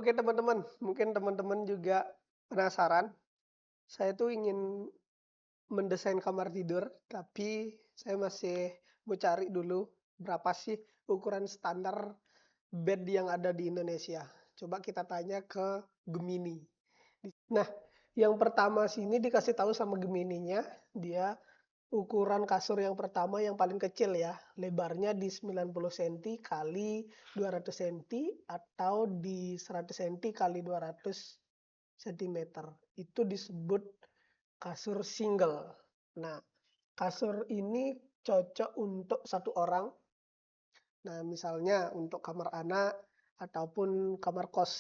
Oke teman-teman, mungkin teman-teman juga penasaran. Saya tuh ingin mendesain kamar tidur, tapi saya masih mau cari dulu berapa sih ukuran standar bed yang ada di Indonesia. Coba kita tanya ke Gemini. Nah, yang pertama sini dikasih tahu sama Gemininya, dia ukuran kasur yang pertama yang paling kecil ya, lebarnya di 90 cm kali 200 cm atau di 100 cm kali 200 cm. Itu disebut kasur single. Nah, kasur ini cocok untuk satu orang. Nah, misalnya untuk kamar anak ataupun kamar kos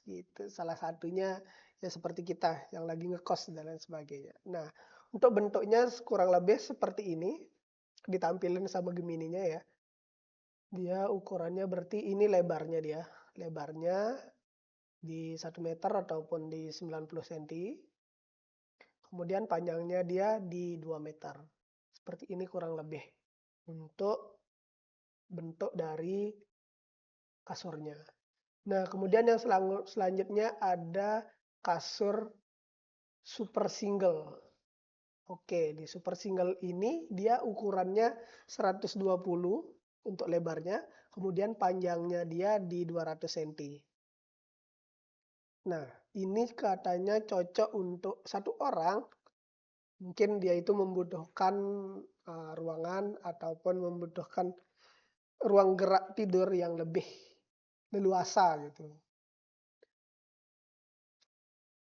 gitu. Salah satunya ya seperti kita yang lagi ngekos dan lain sebagainya. Nah, untuk bentuknya kurang lebih seperti ini, ditampilin sama Gemininya ya. Dia ukurannya berarti ini lebarnya dia. Lebarnya di 1 meter ataupun di 90 cm. Kemudian panjangnya dia di 2 meter. Seperti ini kurang lebih untuk bentuk dari kasurnya. Nah, kemudian yang selanjutnya ada kasur super single. Oke, di super single ini dia ukurannya 120 untuk lebarnya, kemudian panjangnya dia di 200 cm. Nah, ini katanya cocok untuk satu orang. Mungkin dia itu membutuhkan ruangan ataupun membutuhkan ruang gerak tidur yang lebih leluasa gitu.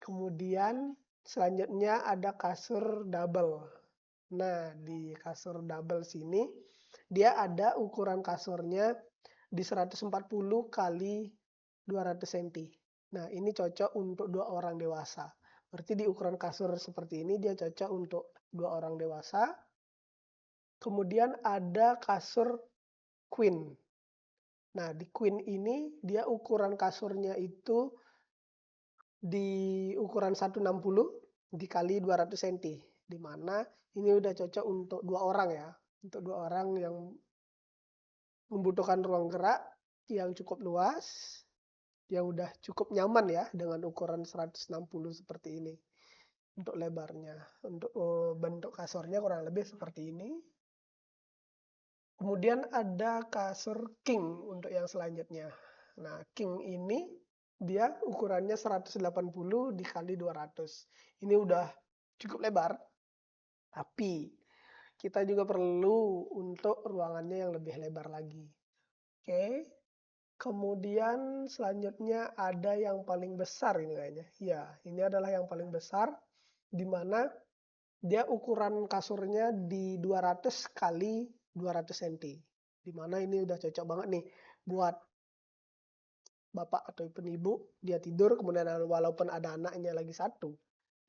Kemudian selanjutnya ada kasur double. Nah, di kasur double sini dia ada ukuran kasurnya di 140 kali 200 cm. Nah, ini cocok untuk 2 orang dewasa. Berarti di ukuran kasur seperti ini dia cocok untuk 2 orang dewasa. Kemudian ada kasur queen. Nah, di queen ini dia ukuran kasurnya itu di ukuran 160 dikali 200 cm. Di mana ini udah cocok untuk 2 orang ya. Untuk 2 orang yang membutuhkan ruang gerak yang cukup luas, yang udah cukup nyaman ya dengan ukuran 160 seperti ini. Untuk lebarnya, untuk bentuk kasurnya kurang lebih seperti ini. Kemudian ada kasur king untuk yang selanjutnya. Nah, king ini dia ukurannya 180 dikali 200. Ini udah cukup lebar, tapi kita juga perlu untuk ruangannya yang lebih lebar lagi. Oke. Kemudian selanjutnya ada yang paling besar ini kayaknya. Ya, ini adalah yang paling besar di mana dia ukuran kasurnya di 200 kali 200 cm. Di mana ini udah cocok banget nih buat bapak ataupun ibu, dia tidur kemudian walaupun ada anaknya lagi satu,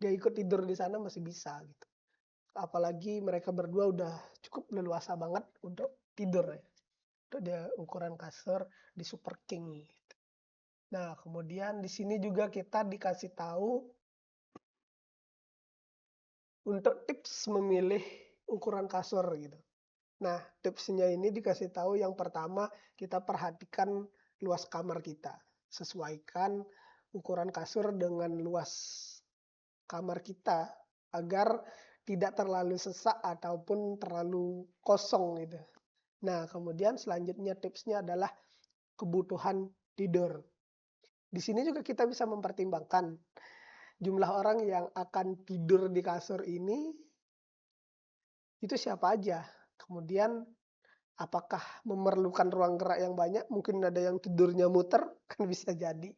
dia ikut tidur di sana masih bisa gitu. Apalagi mereka berdua udah cukup leluasa banget untuk tidur ya. Untuk dia ukuran kasur di Super King gitu. Nah, kemudian di sini juga kita dikasih tahu untuk tips memilih ukuran kasur gitu. Nah, tipsnya ini dikasih tahu yang pertama kita perhatikan luas kamar kita. Sesuaikan ukuran kasur dengan luas kamar kita agar tidak terlalu sesak ataupun terlalu kosong gitu. Nah, kemudian selanjutnya tipsnya adalah kebutuhan tidur. Di sini juga kita bisa mempertimbangkan jumlah orang yang akan tidur di kasur ini itu siapa aja. Kemudian apakah memerlukan ruang gerak yang banyak? Mungkin ada yang tidurnya muter, kan bisa jadi.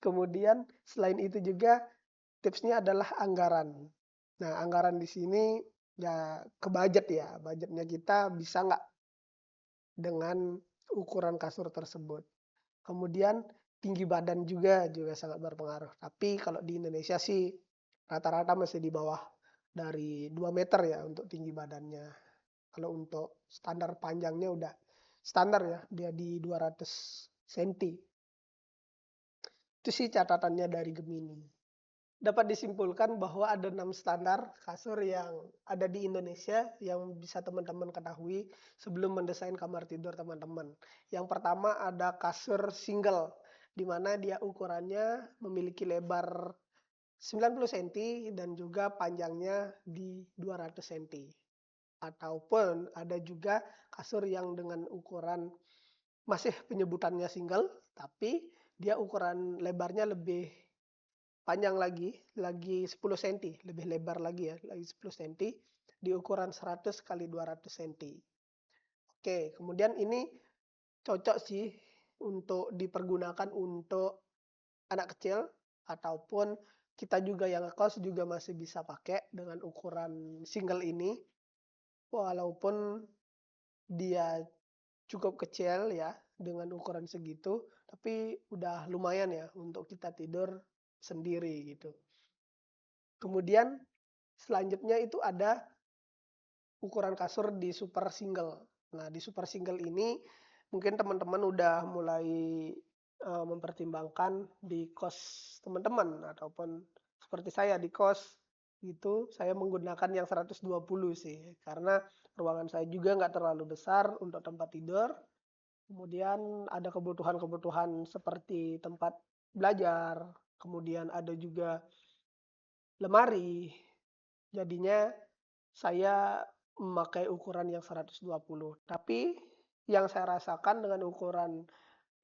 Kemudian selain itu juga tipsnya adalah anggaran. Nah, anggaran di sini ya ke budget ya. Budgetnya kita bisa nggak dengan ukuran kasur tersebut. Kemudian tinggi badan juga sangat berpengaruh. Tapi kalau di Indonesia sih rata-rata masih di bawah dari 2 meter ya untuk tinggi badannya. Kalau untuk standar panjangnya udah standar ya, dia di 200 cm. Itu sih catatannya dari Gemini. Dapat disimpulkan bahwa ada 6 standar kasur yang ada di Indonesia yang bisa teman-teman ketahui sebelum mendesain kamar tidur teman-teman. Yang pertama ada kasur single. di mana dia ukurannya memiliki lebar 90 cm dan juga panjangnya di 200 cm. Ataupun ada juga kasur yang dengan ukuran masih penyebutannya single, tapi dia ukuran lebarnya lebih panjang lagi 10 cm, lebih lebar lagi ya, lagi 10 cm di ukuran 100 kali 200 cm. Oke, kemudian ini cocok sih untuk dipergunakan untuk anak kecil ataupun kita juga yang ngekos juga masih bisa pakai dengan ukuran single ini. Walaupun dia cukup kecil ya dengan ukuran segitu, tapi udah lumayan ya untuk kita tidur sendiri gitu. Kemudian selanjutnya itu ada ukuran kasur di super single. Nah, di super single ini mungkin teman-teman udah mulai mempertimbangkan di kos teman-teman ataupun seperti saya di kos gitu, saya menggunakan yang 120 sih karena ruangan saya juga nggak terlalu besar untuk tempat tidur. Kemudian ada kebutuhan-kebutuhan seperti tempat belajar, kemudian ada juga lemari. Jadinya saya memakai ukuran yang 120. Tapi yang saya rasakan dengan ukuran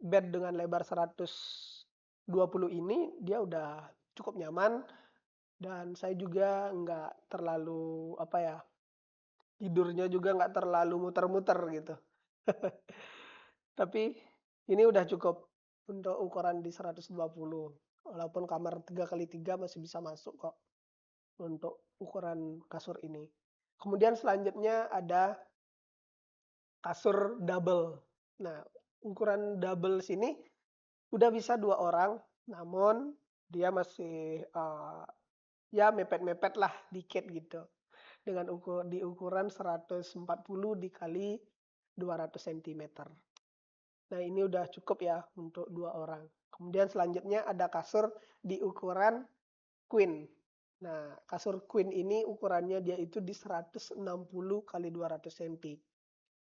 bed dengan lebar 120 ini, dia udah cukup nyaman dan saya juga nggak terlalu, apa ya, tidurnya juga nggak terlalu muter-muter gitu. Tapi ini udah cukup untuk ukuran di 120. Walaupun kamar 3x3 masih bisa masuk kok untuk ukuran kasur ini. Kemudian selanjutnya ada kasur double. Nah, ukuran double sini udah bisa 2 orang, namun dia masih, ya mepet-mepet lah dikit gitu. Dengan di ukuran 140 dikali 200 cm. Nah, ini udah cukup ya untuk 2 orang. Kemudian selanjutnya ada kasur di ukuran queen. Nah, kasur queen ini ukurannya dia itu di 160 kali 200 cm.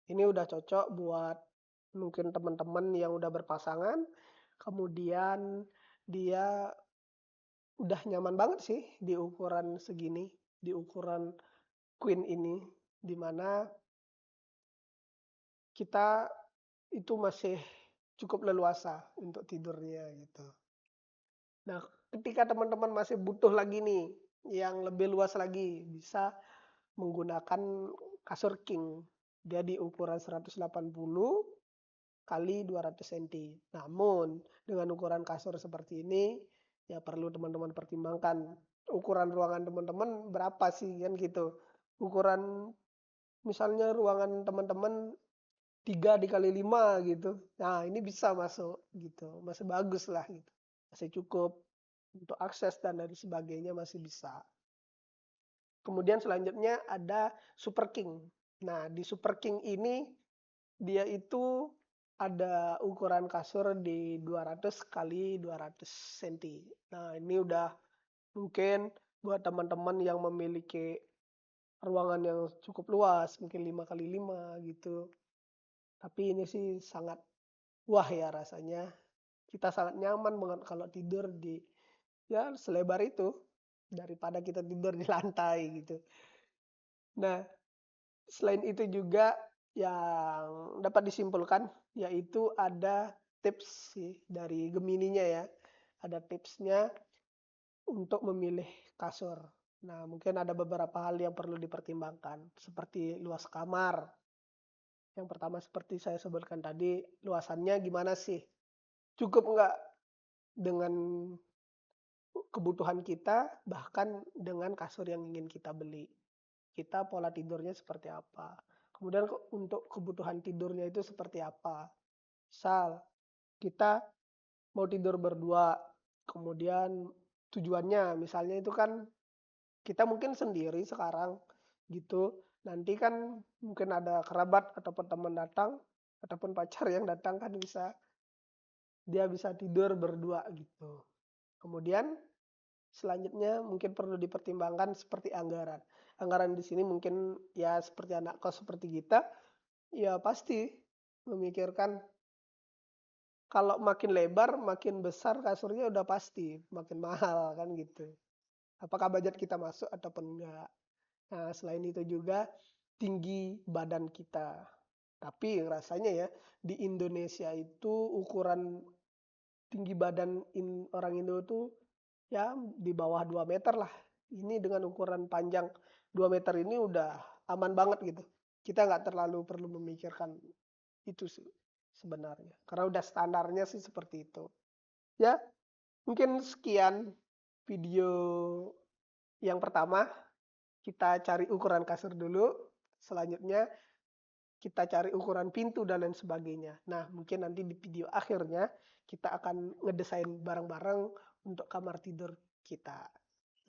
Ini udah cocok buat mungkin teman-teman yang udah berpasangan, kemudian dia udah nyaman banget sih di ukuran segini, di ukuran queen ini, di mana kita itu masih cukup leluasa untuk tidurnya gitu. Nah, ketika teman-teman masih butuh lagi nih, yang lebih luas lagi, bisa menggunakan kasur king. Dia di ukuran 180 kali 200 cm. Namun, dengan ukuran kasur seperti ini, ya perlu teman-teman pertimbangkan. Ukuran ruangan teman-teman berapa sih kan gitu. Ukuran misalnya ruangan teman-teman 3 dikali 5 gitu. Nah, ini bisa masuk gitu. Masih bagus lah gitu. Masih cukup untuk akses dan lain sebagainya masih bisa. Kemudian selanjutnya ada Super King. Nah, di Super King ini dia itu ada ukuran kasur di 200 kali 200 cm. Nah, ini udah mungkin buat teman-teman yang memiliki ruangan yang cukup luas, mungkin 5 kali 5 gitu. Tapi ini sih sangat wah ya rasanya. Kita sangat nyaman banget kalau tidur di ya selebar itu daripada kita tidur di lantai gitu. Nah, selain itu juga yang dapat disimpulkan yaitu ada tips sih dari Gemininya ya. Ada tipsnya untuk memilih kasur. Nah, mungkin ada beberapa hal yang perlu dipertimbangkan seperti luas kamar. Yang pertama seperti saya sebutkan tadi, luasannya gimana sih? Cukup nggak dengan kebutuhan kita, bahkan dengan kasur yang ingin kita beli. Kita pola tidurnya seperti apa. Kemudian untuk kebutuhan tidurnya itu seperti apa. Misal, kita mau tidur berdua, kemudian tujuannya misalnya itu kan kita mungkin sendiri sekarang gitu. Nanti kan mungkin ada kerabat ataupun teman datang, ataupun pacar yang datang kan dia bisa tidur berdua gitu. Kemudian selanjutnya mungkin perlu dipertimbangkan seperti anggaran. Anggaran di sini mungkin ya seperti anak kos seperti kita, ya pasti memikirkan Kalau makin lebar, makin besar kasurnya udah pasti makin mahal kan gitu. Apakah budget kita masuk ataupun enggak. Nah, selain itu juga tinggi badan kita. Tapi rasanya ya di Indonesia itu ukuran tinggi badan orang Indo tuh ya di bawah 2 meter lah. Ini dengan ukuran panjang 2 meter ini udah aman banget gitu. Kita nggak terlalu perlu memikirkan itu sih sebenarnya. Karena udah standarnya sih seperti itu. Ya, mungkin sekian video yang pertama. Kita cari ukuran kasur dulu. Selanjutnya kita cari ukuran pintu dan lain sebagainya. Nah, mungkin nanti di video akhirnya kita akan ngedesain bareng-bareng untuk kamar tidur kita.